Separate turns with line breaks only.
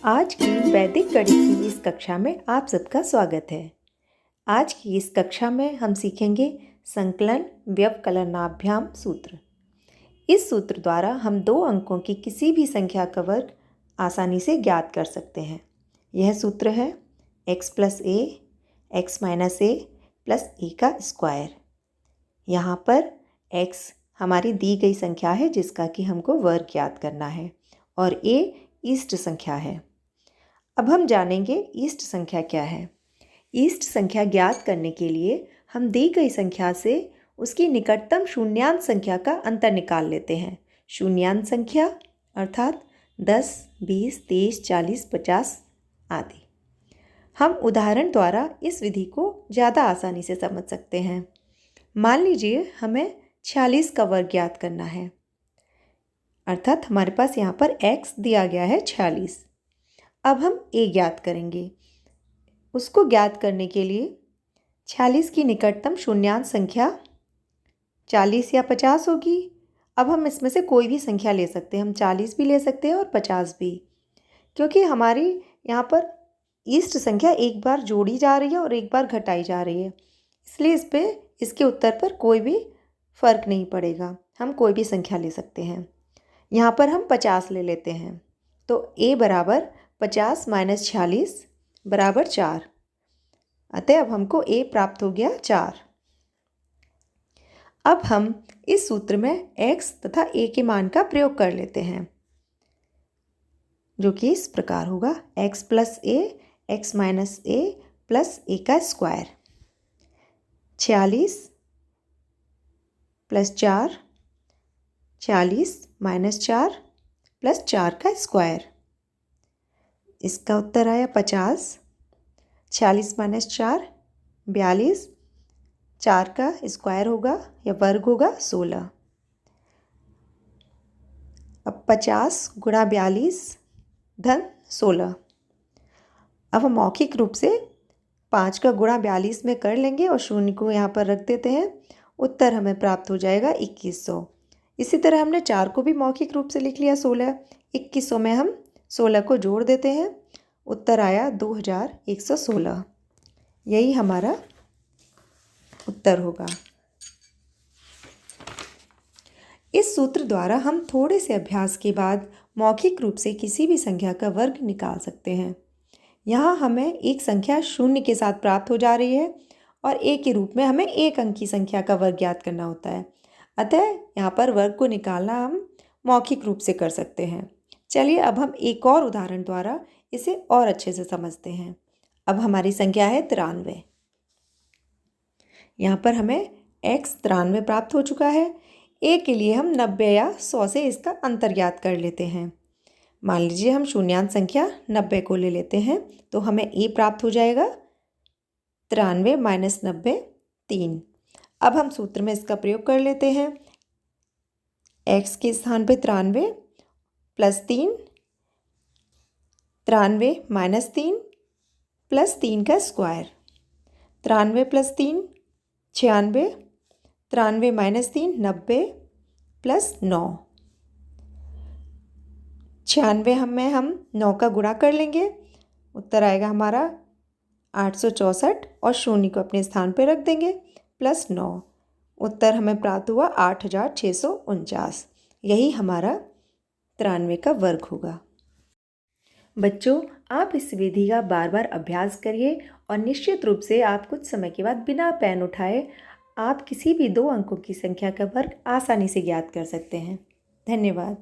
आज की वैदिक गणित की इस कक्षा में आप सबका स्वागत है। आज की इस कक्षा में हम सीखेंगे संकलन व्यवकलनाभ्याम सूत्र। इस सूत्र द्वारा हम 2 अंकों की किसी भी संख्या का वर्ग आसानी से ज्ञात कर सकते हैं। यह सूत्र है x + a x - a + a का स्क्वायर। यहाँ पर x हमारी दी गई संख्या है जिसका कि हमको वर्ग ज्ञात करना है और a इष्ट संख्या है। अब हम जानेंगे इष्ट संख्या क्या है। इष्ट संख्या ज्ञात करने के लिए हम दी गई संख्या से उसकी निकटतम शून्यांश संख्या का अंतर निकाल लेते हैं। शून्यांश संख्या अर्थात 10, 20, 30, 40, 50 आदि। हम उदाहरण द्वारा इस विधि को ज़्यादा आसानी से समझ सकते हैं। मान लीजिए हमें 46 का वर्ग ज्ञात करना है, अर्थात हमारे पास यहाँ पर x दिया गया है 46। अब हम a ज्ञात करेंगे। उसको ज्ञात करने के लिए 46 की निकटतम शून्यांश संख्या 40 या 50 होगी। अब हम इसमें से कोई भी संख्या ले सकते हैं, हम 40 भी ले सकते हैं और 50 भी, क्योंकि हमारी यहाँ पर इष्ट संख्या एक बार जोड़ी जा रही है और एक बार घटाई जा रही है, इसलिए इसके उत्तर पर कोई भी फ़र्क नहीं पड़ेगा। हम कोई भी संख्या ले सकते हैं। यहाँ पर हम 50 ले लेते हैं, तो a बराबर 50 - 46 बराबर 4। अतः अब हमको a प्राप्त हो गया 4। अब हम इस सूत्र में x तथा a के मान का प्रयोग कर लेते हैं, जो कि इस प्रकार होगा x + a x - a + a का स्क्वायर। 46 + 4 40 - 4 + 4 का स्क्वायर। इसका उत्तर आया 50। 46 - 4 42, 4 का स्क्वायर होगा या वर्ग होगा 16। अब 50 × 42 + 16। अब हम मौखिक रूप से 5 का गुणा 42 में कर लेंगे और शून्य को यहाँ पर रख देते हैं। उत्तर हमें प्राप्त हो जाएगा 2100। इसी तरह हमने 4 को भी मौखिक रूप से लिख लिया 16। 2100 में हम 16 को जोड़ देते हैं, उत्तर आया 2116। यही हमारा उत्तर होगा। इस सूत्र द्वारा हम थोड़े से अभ्यास के बाद मौखिक रूप से किसी भी संख्या का वर्ग निकाल सकते हैं। यहाँ हमें एक संख्या शून्य के साथ प्राप्त हो जा रही है और a के रूप में हमें 1 अंक की संख्या का वर्ग ज्ञात करना होता है। अतः यहाँ पर वर्ग को निकालना हम मौखिक रूप से कर सकते हैं। चलिए अब हम एक और उदाहरण द्वारा इसे और अच्छे से समझते हैं। अब हमारी संख्या है 93। यहाँ पर हमें x 93 प्राप्त हो चुका है। a के लिए हम 90 या 100 से इसका अंतर ज्ञात कर लेते हैं। मान लीजिए हम शून्यांश संख्या 90 को ले लेते हैं, तो हमें a प्राप्त हो जाएगा 93 - 90 3। अब हम सूत्र में इसका प्रयोग कर लेते हैं। x के स्थान पे 93 + 3 93 - 3 + 3 का स्क्वायर। 93 + 3 96, 93 - 3 90 + 9। 96 में हम 9 का गुणा कर लेंगे, उत्तर आएगा हमारा 864 और शून्य को अपने स्थान पर रख देंगे +9। उत्तर हमें प्राप्त हुआ 8649। यही हमारा 93 का वर्ग होगा। बच्चों, आप इस विधि का बार बार अभ्यास करिए और निश्चित रूप से आप कुछ समय के बाद बिना पेन उठाए आप किसी भी 2 अंकों की संख्या का वर्ग आसानी से ज्ञात कर सकते हैं। धन्यवाद।